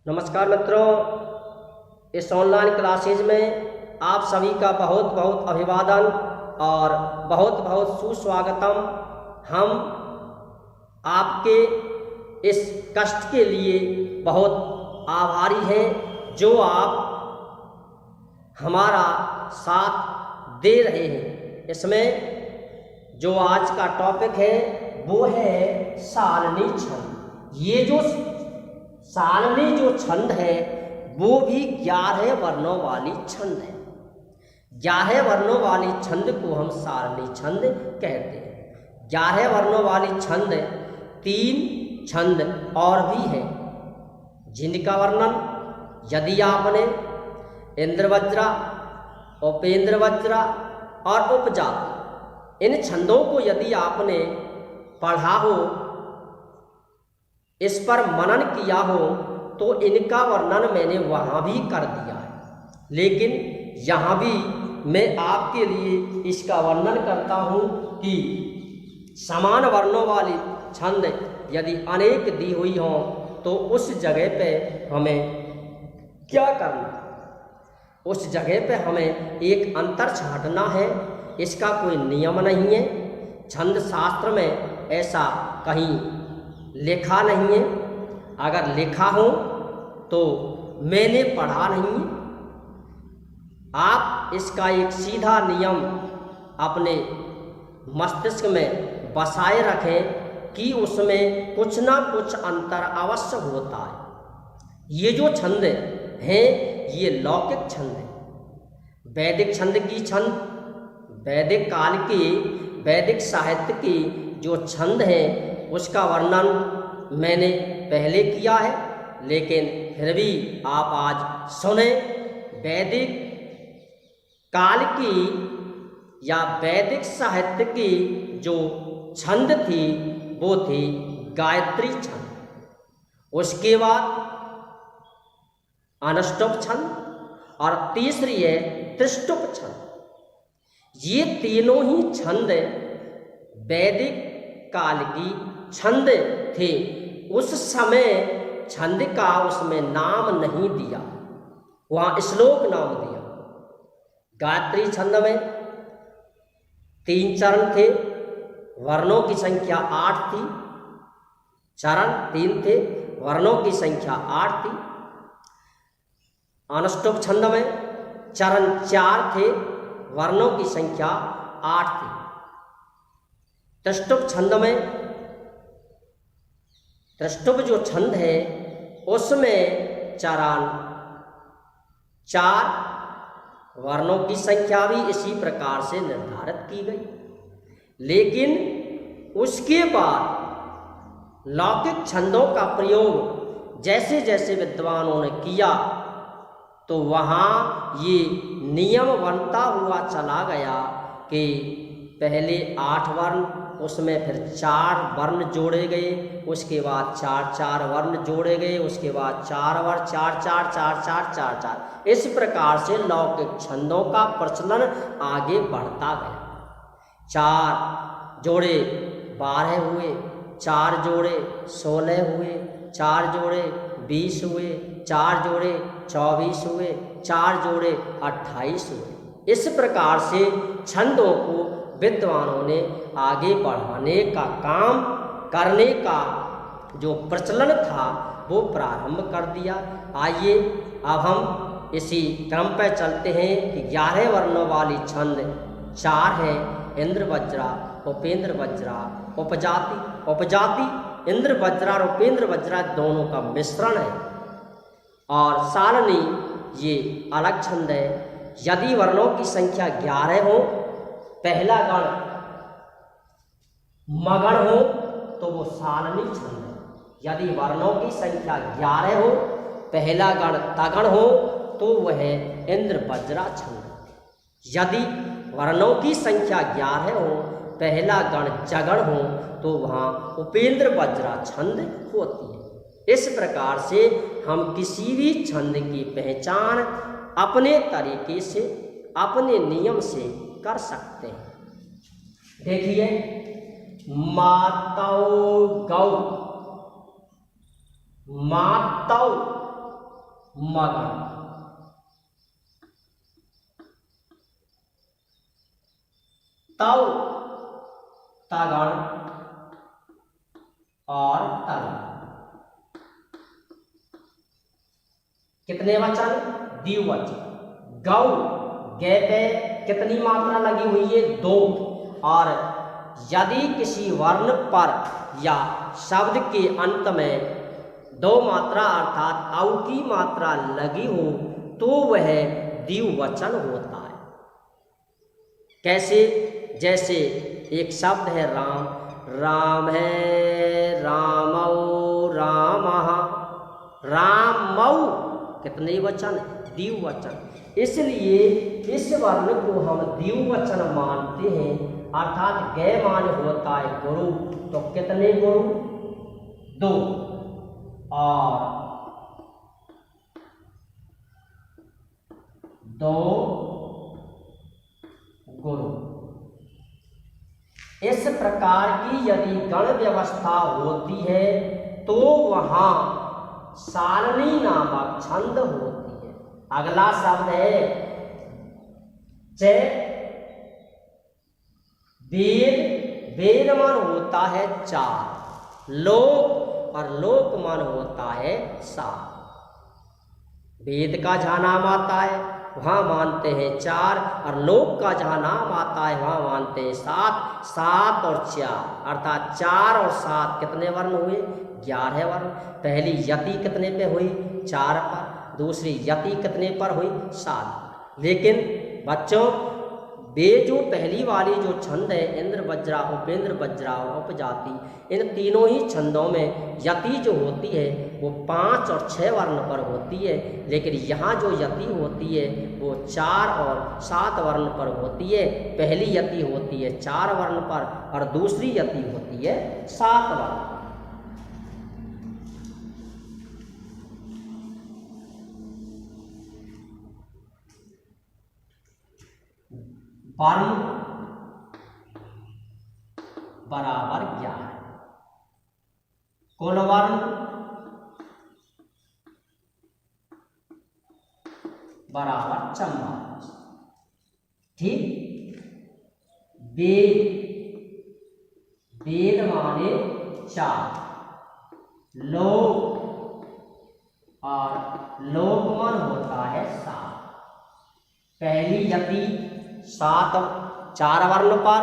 नमस्कार मित्रों, इस ऑनलाइन क्लासेज में आप सभी का बहुत बहुत अभिवादन और बहुत बहुत सुस्वागतम। हम आपके इस कष्ट के लिए बहुत आभारी हैं जो आप हमारा साथ दे रहे हैं। इसमें जो आज का टॉपिक है वो है सारणी छंद। ये जो सारणी जो छंद है वो भी 11 वर्णों वाली छंद है। 11 वर्णों वाली छंद को हम सारणी छंद कहते हैं। 11 वर्णों वाली छंद 3 छंद और भी हैं जिनका वर्णन यदि आपने इंद्रवज्रा, उपेंद्रवज्रा और उपजाति इन छंदों को यदि आपने पढ़ा हो, इस पर मनन किया हो, तो इनका वर्णन मैंने वहाँ भी कर दिया है। लेकिन यहाँ भी मैं आपके लिए इसका वर्णन करता हूँ कि समान वर्णों वाली छंद यदि अनेक दी हुई हों तो उस जगह पे हमें क्या करना, उस जगह पे हमें एक अंतर छांटना है। इसका कोई नियम नहीं है, छंद शास्त्र में ऐसा कहीं लिखा नहीं है। अगर लिखा हो तो मैंने पढ़ा नहीं है। आप इसका एक सीधा नियम अपने मस्तिष्क में बसाए रखें कि उसमें कुछ ना कुछ अंतर अवश्य होता है। ये जो छंद हैं ये लौकिक छंद है। वैदिक छंद की छंद, वैदिक काल के वैदिक साहित्य के जो छंद हैं उसका वर्णन मैंने पहले किया है, लेकिन फिर भी आप आज सुने। वैदिक काल की या वैदिक साहित्य की जो छंद थी वो थी गायत्री छंद। उसके बाद अनुष्टुप छंद और तीसरी है त्रिष्टुप छंद। ये तीनों ही छंद वैदिक काल की छंद थे। उस समय छंद का उसमें नाम नहीं दिया, वहाँ श्लोक नाम दिया। गायत्री छंद में 3 चरण थे, वर्णों की संख्या 8 थी। चरण 3 थे, वर्णों की संख्या 8 थी। अनुष्टुप छंद में चरण 4 थे, वर्णों की संख्या 8 थी। त्रिष्टुप छंद में, त्रिष्टुप जो छंद है उसमें चरण 4, वर्णों की संख्या भी इसी प्रकार से निर्धारित की गई। लेकिन उसके बाद लौकिक छंदों का प्रयोग जैसे जैसे विद्वानों ने किया तो वहाँ ये नियम बनता हुआ चला गया कि पहले 8 वर्ण, उसमें फिर 4 वर्ण जोड़े गए, उसके बाद 4 वर्ण जोड़े गए, उसके बाद 4 वर्ण, 4। इस प्रकार से लौकिक छंदों का प्रचलन आगे बढ़ता गया। 4 जोड़े 12 हुए, 4 जोड़े 16 हुए, 4 जोड़े 20 हुए, 4 जोड़े 24 हुए, 4 जोड़े 28 हुए। इस प्रकार से छंदों को विद्वानों ने आगे बढ़ाने का काम करने का जो प्रचलन था वो प्रारंभ कर दिया। आइए अब हम इसी क्रम पर चलते हैं कि 11 वर्णों वाली छंद 4 हैं, इंद्रवज्रा, उपेंद्रवज्रा, उपजाति। उपजाति इंद्रवज्रा और उपेंद्रवज्रा दोनों का मिश्रण है। और सारणी ये अलग छंद है। यदि वर्णों की संख्या 11 हो, पहला गण मगण हो तो वो सारणी छंद है। यदि वर्णों की संख्या 11 हो, पहला गण तगण हो तो वह इंद्रवज्रा छंद। यदि वर्णों की संख्या 11 हो, पहला गण जगण हो तो वहाँ उपेंद्रवज्रा छंद होती है। इस प्रकार से हम किसी भी छंद की पहचान अपने तरीके से, अपने नियम से कर सकते हैं। देखिए, मातौ गौ, मातौ मगन। तव तगण और तल। कितने वचन? द्विवचन। गौ, गे पे कितनी मात्रा लगी हुई है? 2। और यदि किसी वर्ण पर या शब्द के अंत में 2 मात्रा अर्थात औ की मात्रा लगी हो तो वह द्विवचन होता है। कैसे? जैसे एक शब्द है राम, राम है, रामौ, रामः, रामौ, कितने वचन? द्विवचन। इसलिए इस वर्ण को हम द्विवचन मानते हैं, अर्थात गै मान होता है गुरु, तो कितने गुरु? 2। और 2 गुरु। इस प्रकार की यदि गण व्यवस्था होती है तो वहां सारणी नामक छंद होती है। अगला शब्द है च। वेद, वेद मान होता है 4। लोक और लोक मान होता है 7। वेद का जहां नाम आता है वहां मानते हैं 4 और लोक का जहां नाम आता है वहां मानते हैं 7। 7 और 4 अर्थात 4 और 7 कितने वर्ण हुए? 11 वर्ण। पहली यति कितने पे हुई? 4 पर। दूसरी यति कितने पर हुई? 7 पर। लेकिन बच्चों वे जो पहली वाली जो छंद है इंद्र वज्रा, उपेंद्र वज्रा और उपजाति, इन तीनों ही छंदों में यति जो होती है वो 5 और 6 वर्ण पर होती है। लेकिन यहाँ जो यति होती है वो 4 और 7 वर्ण पर होती है। पहली यति होती है 4 वर्ण पर और दूसरी यति होती है 7 वर्ण। वर्ण बराबर 11। कुल वर्ण बराबर 44। ठीक। वेद, वेद माने 4। लोक और लोक मान होता है 7। पहली यति 4 वर्ण पर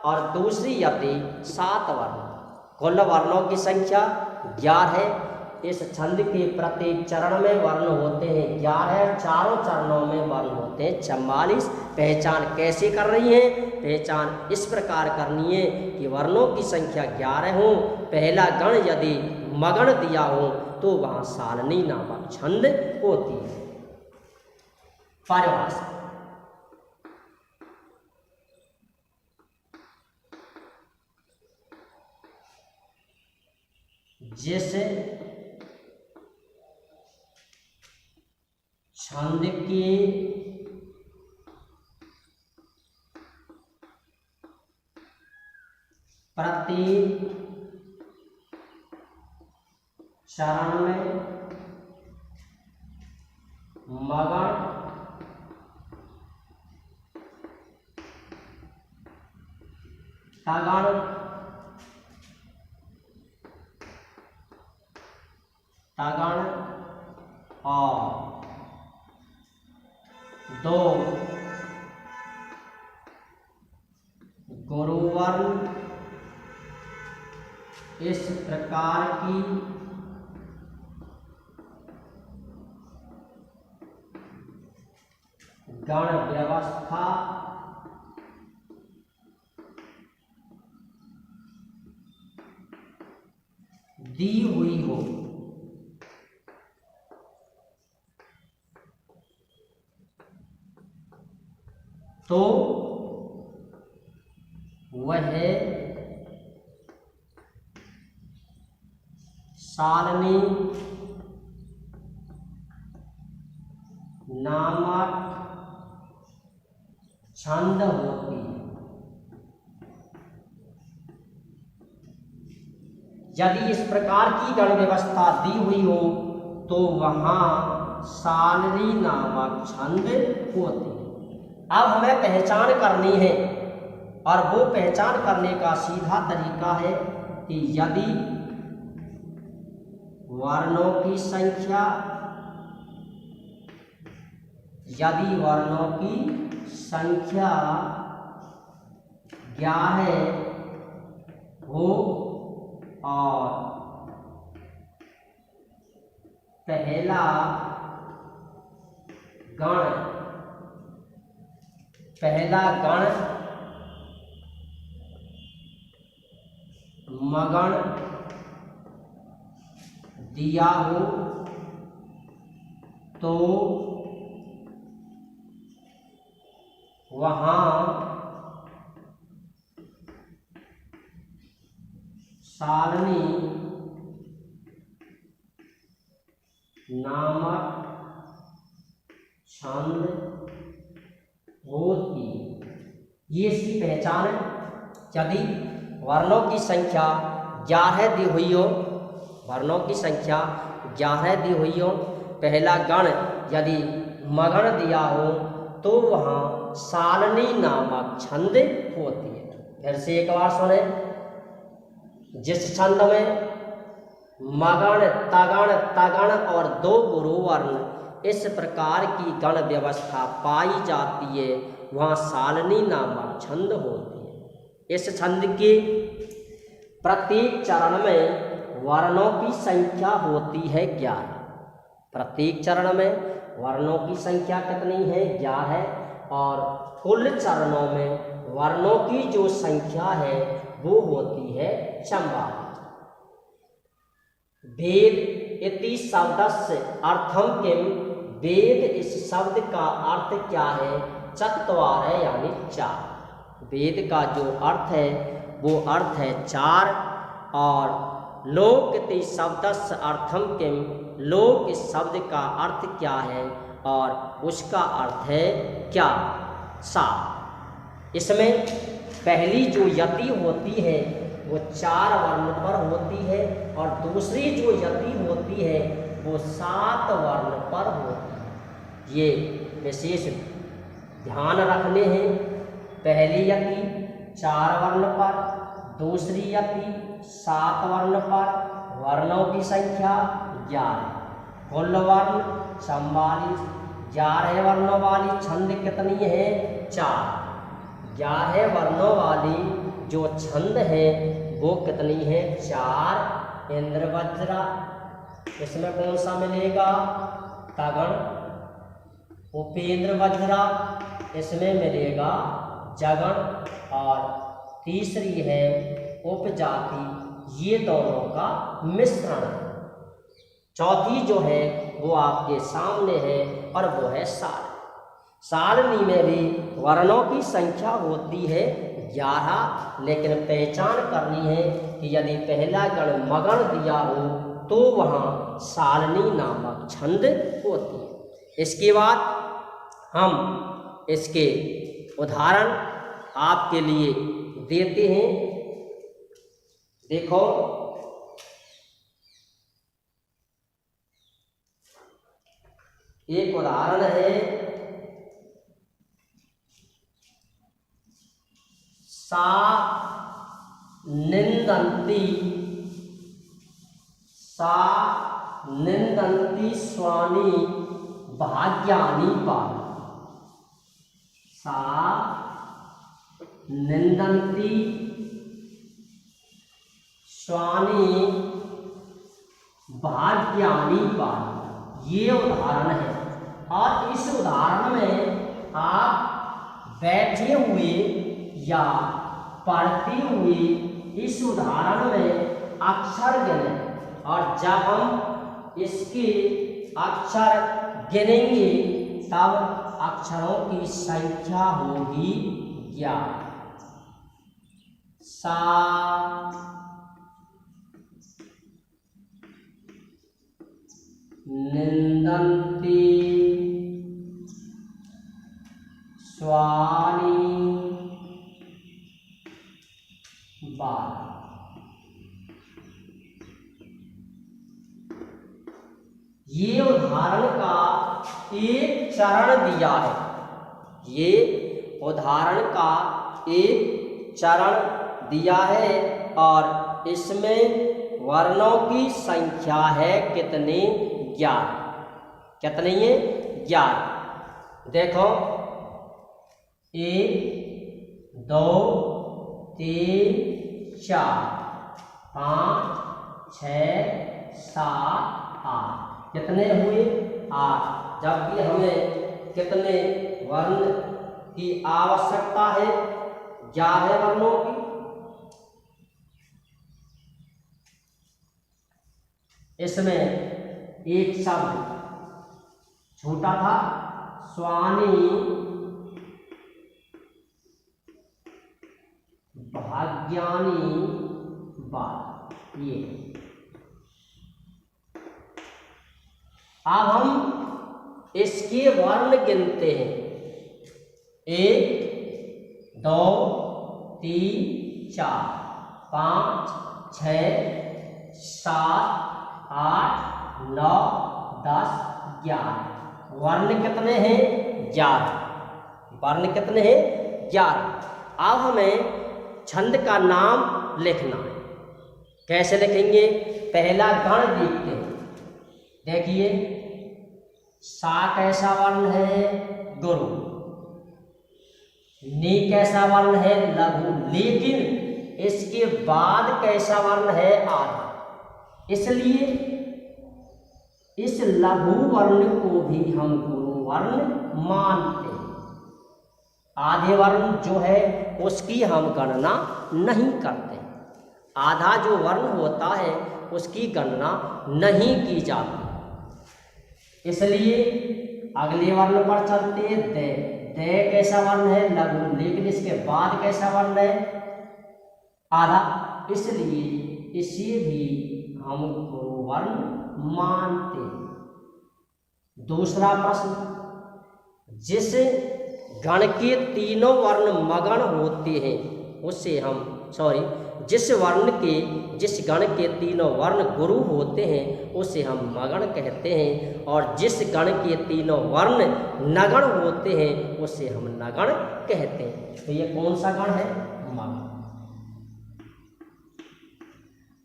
और दूसरी यति 7 वर्ण। कुल वर्णों की संख्या 11 है। इस छंद के प्रत्येक चरण में वर्ण होते हैं 11, चारों चरणों में वर्ण होते हैं 44। पहचान कैसे कर रही है? पहचान इस प्रकार करनी है कि वर्णों की संख्या 11 हो, पहला गण यदि मगण दिया हो तो वहां सारणी नामक छंद होती है। परिभाषा। जिस छंद के प्रत्येक चरण में मगण तगण तगण और 2 गुरुवर्ण इस प्रकार की गण व्यवस्था दी हुई हो तो वह सारणी नामक छंद होती है। यदि इस प्रकार की गण व्यवस्था दी हुई हो तो वहां सालनी नामक छंद होती है। अब हमें पहचान करनी है, और वो पहचान करने का सीधा तरीका है कि यदि वर्णों की संख्या ग्यारह हो और पहला गण मगण दिया हो तो वहाँ सालनी नामक छंद होती है। ये इसकी पहचान है। यदि वर्णों की संख्या 11 दी हुई हो, पहला गण यदि मगण दिया हो तो वहाँ सालनी नामक छंद होती है। फिर से एक बार सुने। जिस छंद में मगण, तगण और 2 गुरु वर्ण इस प्रकार की गण व्यवस्था पाई जाती है, वहाँ सालनी नामक छंद होती है। इस छंद के प्रत्येक चरण में वर्णों की संख्या होती है 11। प्रत्येक चरण में वर्णों की संख्या कितनी है? 11। और कुल चरणों में वर्णों की जो संख्या है वो होती है 44। वेद इति शब्दस्य अर्थम किम? वेद इस शब्द का अर्थ क्या है? चत्वार यानी 4। वेद का जो अर्थ है वो अर्थ है 4। और लोक इति शब्दस्य अर्थम किम? लोक इस शब्द का अर्थ क्या है और उसका अर्थ है क्या? 7। इसमें पहली जो यति होती है वो 4 वर्ण पर होती है, और दूसरी जो यति होती है वो 7 वर्ण पर होती है। ये विशेष ध्यान रखने हैं। पहली यति 4 वर्ण पर, दूसरी यति 7 वर्ण पर, वर्णों की संख्या 11, कुल वर्ण 44। 11 वर्णों वाली छंद कितनी है? 4। 11 वर्णों वाली जो छंद है वो कितनी है? 4। इंद्र वज्रा, इसमें कौन सा मिलेगा? तगण। उपेंद्र वज्रा, इसमें मिलेगा जगण। और तीसरी है उपजाति, ये दोनों का मिश्रण है। चौथी जो है वो आपके सामने है और वो है साल। सालनी में भी वर्णों की संख्या होती है 11, लेकिन पहचान करनी है कि यदि पहला गण मगण दिया हो तो वहाँ सालनी नामक छंद होती है। इसके बाद हम इसके उदाहरण आपके लिए देते हैं। देखो, एक उदाहरण है सा निंदन्ति स्वानी भाग्यानि पाल। सा निंदन्ति स्वानी भाग्यानि पाल, ये उदाहरण है। और इस उदाहरण में आप बैठे हुए या पढ़ते हुए इस उदाहरण में अक्षर गिने, और जब हम इसके अक्षर गिनेंगे तब अक्षरों की संख्या होगी 11। सा निंदन्ति स्वानी बाल। ये उदाहरण का एक चरण दिया है, ये उदाहरण का एक चरण दिया है और इसमें वर्णों की संख्या है कितनी? 11। कितनी है? 11। देखो 1 2 3 4 5 6 7 8। कितने हुए? 8। जबकि हमें कितने वर्ण की आवश्यकता है? 11 वर्णों की। इसमें एक शब्द छूटा था, स्वानी भाग्यानी बाल। ये अब हम इसके वर्ण गिनते हैं। 1 2 3 4 5 6 7 8 9 10 11। वर्ण कितने हैं? 11। वर्ण कितने हैं? 11। अब हमें छंद का नाम लिखना है। कैसे लिखेंगे? पहला गण देखते हैं। देखिए सा कैसा वर्ण है? गुरु। नी कैसा वर्ण है? लघु। लेकिन इसके बाद कैसा वर्ण है? आधा। इसलिए इस लघु वर्ण को भी हम गुरु वर्ण मानते हैं। आधे वर्ण जो है उसकी हम गणना नहीं करते। आधा जो वर्ण होता है उसकी गणना नहीं की जाती। इसलिए अगले वर्ण पर चलते हैं। दे। दे कैसा वर्ण है? लघु। लेकिन इसके बाद कैसा वर्ण है? आधा। इसलिए इसे भी हम गुरु वर्ण मानते हैं। दूसरा प्रश्न, जिस गण के तीनों वर्ण मगण होते हैं उससे हम जिस गण के तीनों वर्ण गुरु होते हैं उसे हम मगण कहते हैं, और जिस गण के तीनों वर्ण नगण होते हैं उसे हम नगण कहते हैं। तो ये कौन सा गण है? मगण।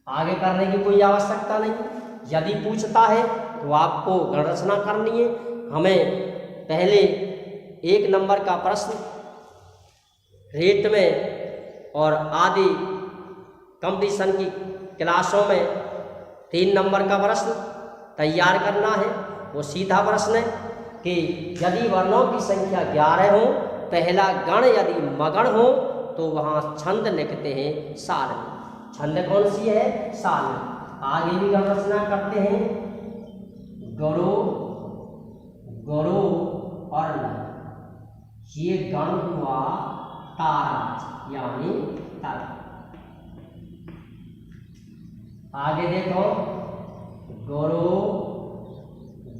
आगे करने की कोई आवश्यकता नहीं। यदि पूछता है तो आपको गण रचना करनी है। हमें पहले 1 नंबर का प्रश्न रेट में और आदि कंपटीशन की क्लासों में 3 नंबर का प्रश्न तैयार करना है। वो सीधा प्रश्न है कि यदि वर्णों की संख्या 11 हो, पहला गण यदि मगण हो तो वहाँ छंद लिखते हैं सारणी। छंद कौन सी है? सारणी। आगे भी गण रचना करते हैं। गुरु, गुरु और लघु। ये गण हुआ तारा यानी तारा। आगे देखो गुरु,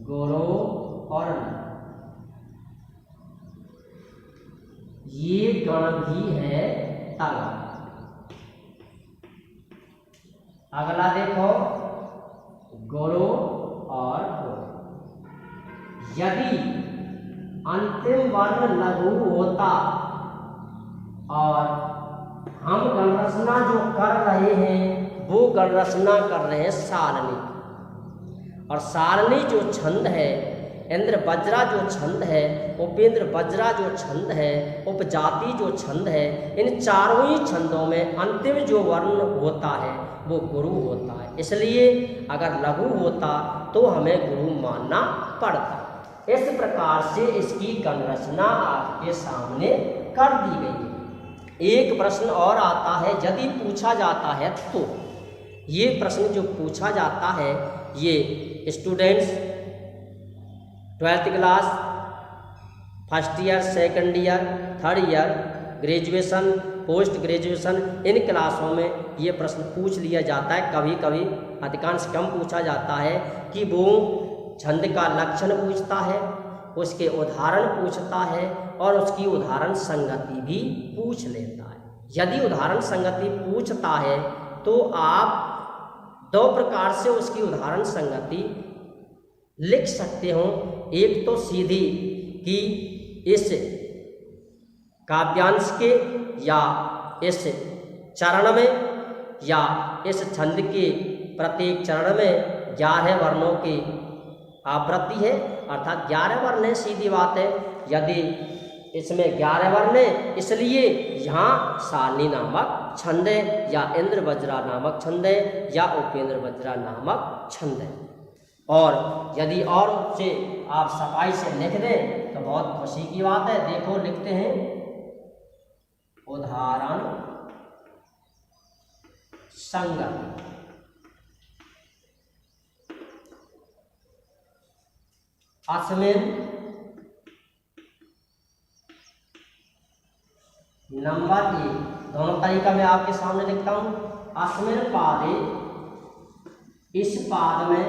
गुरु और लघु। ये गण भी है तारा। अगला देखो गुरु और गुरु। यदि अंतिम वर्ण लघु होता और हम गण रचना जो कर रहे हैं वो गण रचना कर रहे हैं सारणी, और सारणी जो छंद है, इंद्र वज्रा जो छंद है, उपेंद्र वज्रा जो छंद है, उपजाति जो छंद है, इन चारों ही छंदों में अंतिम जो वर्ण होता है वो गुरु होता है। इसलिए अगर लघु होता तो हमें गुरु मानना पड़ता। इस प्रकार से इसकी गण रचना आपके सामने कर दी गई है। एक प्रश्न और आता है, यदि पूछा जाता है तो ये प्रश्न जो पूछा जाता है ये students 12th class, first year, second year, third year, graduation, post graduation, इन क्लासों में ये प्रश्न पूछ लिया जाता है। कभी कभी अधिकांश कम पूछा जाता है कि वो छंद का लक्षण पूछता है, उसके उदाहरण पूछता है और उसकी उदाहरण संगति भी पूछ लेता है। यदि उदाहरण संगति पूछता है तो आप 2 प्रकार से उसकी उदाहरण संगति लिख सकते हो। एक तो सीधी कि इस काव्यांश के या इस चरण में या इस छंद के प्रत्येक चरण में 11 वर्णों की आवृत्ति है, अर्थात 11 वर्ण है, सीधी बात है। यदि इसमें 11 वर्ण है, इसलिए यहाँ सारणी नामक छंद है या इंद्र वज्रा नामक छंद है या उपेंद्र वज्रा नामक छंद है। और यदि और से आप सफाई से लिख दें तो बहुत खुशी की बात है। देखो लिखते हैं, उदाहरण संगत अस्मिन नंबर 1, दोनों तरीका मैं आपके सामने लिखता हूं। अस्मिन पादे, इस पाद में,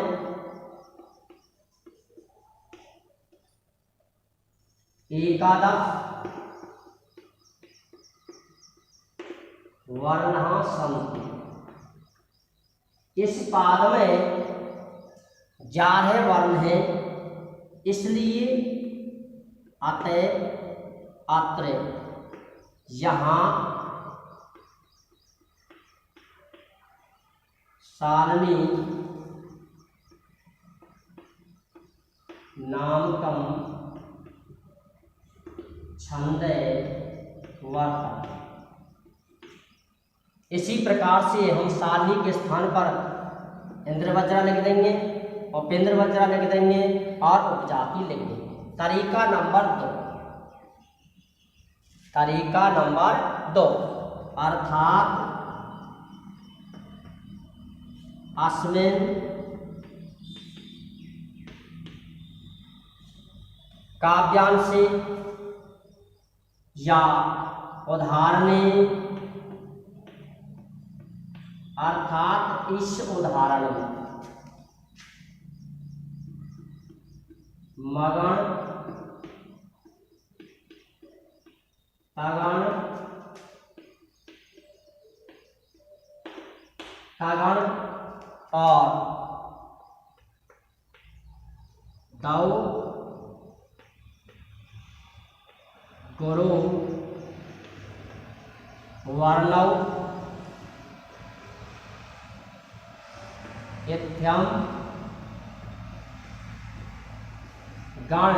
एकादश वर्णः सन्ति, इस पाद में 11 वर्ण हैं, इसलिए अतः अत्र यहाँ सारणी नामकम छंद वर्तते। इसी प्रकार से हम सारणी के स्थान पर इंद्र वज्रा लिख देंगे, उपेंद्र वज्रा लिख देंगे और उपजाति लिख देंगे। तरीका नंबर 2, तरीका नंबर 2, अर्थात अस्मिन काव्यांशे या उदाहरणे, अर्थात इस उदाहरण में, मगण तगण तगण और दौ गुरु वर्णौ इत्थम गण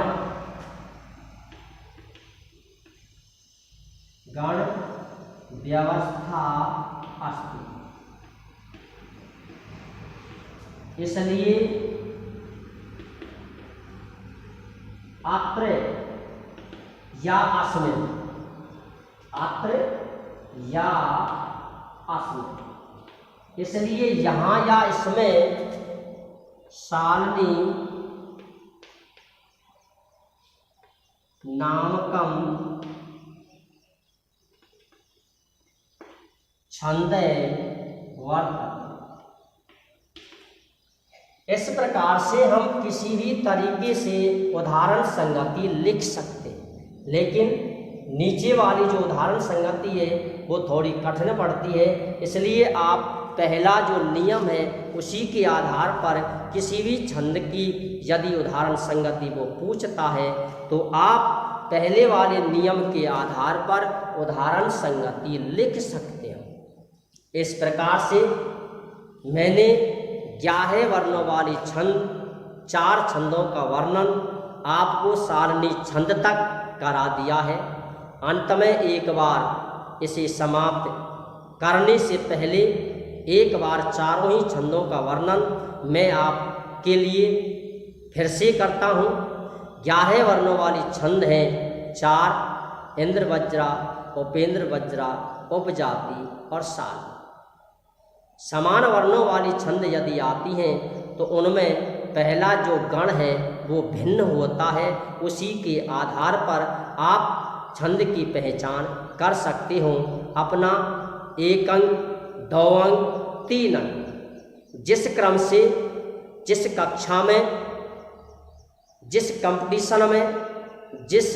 गण व्यवस्था अस्ति। इसलिए अत्र या अस्मिन, अत्र या अस्मिन, इसलिए यहाँ या इसमें सारणी नामकम छंद वर्तते। इस प्रकार से हम किसी भी तरीके से उदाहरण संगति लिख सकते हैं, लेकिन नीचे वाली जो उदाहरण संगति है वो थोड़ी कठिन पड़ती है। इसलिए आप पहला जो नियम है उसी के आधार पर किसी भी छंद की यदि उदाहरण संगति वो पूछता है तो आप पहले वाले नियम के आधार पर उदाहरण संगति लिख सकते हो। इस प्रकार से मैंने 11 वर्णों वाली छंद, 4 छंदों का वर्णन आपको सारणी छंद तक करा दिया है। अंत में एक बार इसे समाप्त करने से पहले एक बार चारों ही छंदों का वर्णन मैं आपके लिए फिर से करता हूँ। 11 वर्णों वाली छंद हैं 4, इंद्र वज्रा, उपेंद्र वज्रा, उपजाति और साल। समान वर्णों वाली छंद यदि आती हैं तो उनमें पहला जो गण है वो भिन्न होता है। उसी के आधार पर आप छंद की पहचान कर सकते हो। अपना 1 अंक, 2 अंक, 3 अंक, जिस क्रम से, जिस कक्षा में, जिस कंपटीशन में, जिस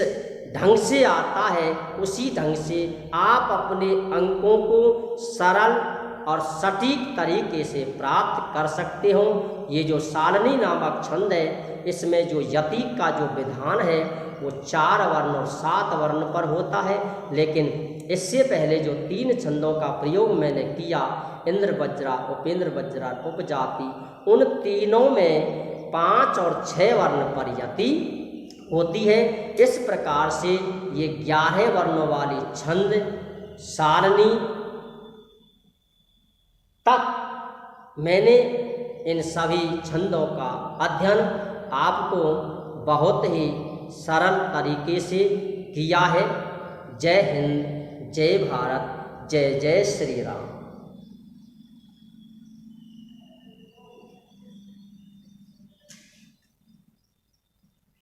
ढंग से आता है उसी ढंग से आप अपने अंकों को सरल और सटीक तरीके से प्राप्त कर सकते हो। ये जो सालनी नामक छंद है, इसमें जो यति का जो विधान है वो 4 वर्ण और 7 वर्ण पर होता है, लेकिन इससे पहले जो 3 छंदों का प्रयोग मैंने किया, इंद्र वज्रा, उपेंद्र वज्रा, उपजाति, उन तीनों में 5 और 6 वर्ण पर यति होती है। इस प्रकार से ये 11 वर्णों वाली छंद सारणी तक मैंने इन सभी छंदों का अध्ययन आपको बहुत ही सरल तरीके से किया है। जय हिंद, जय भारत, जय जय श्री राम।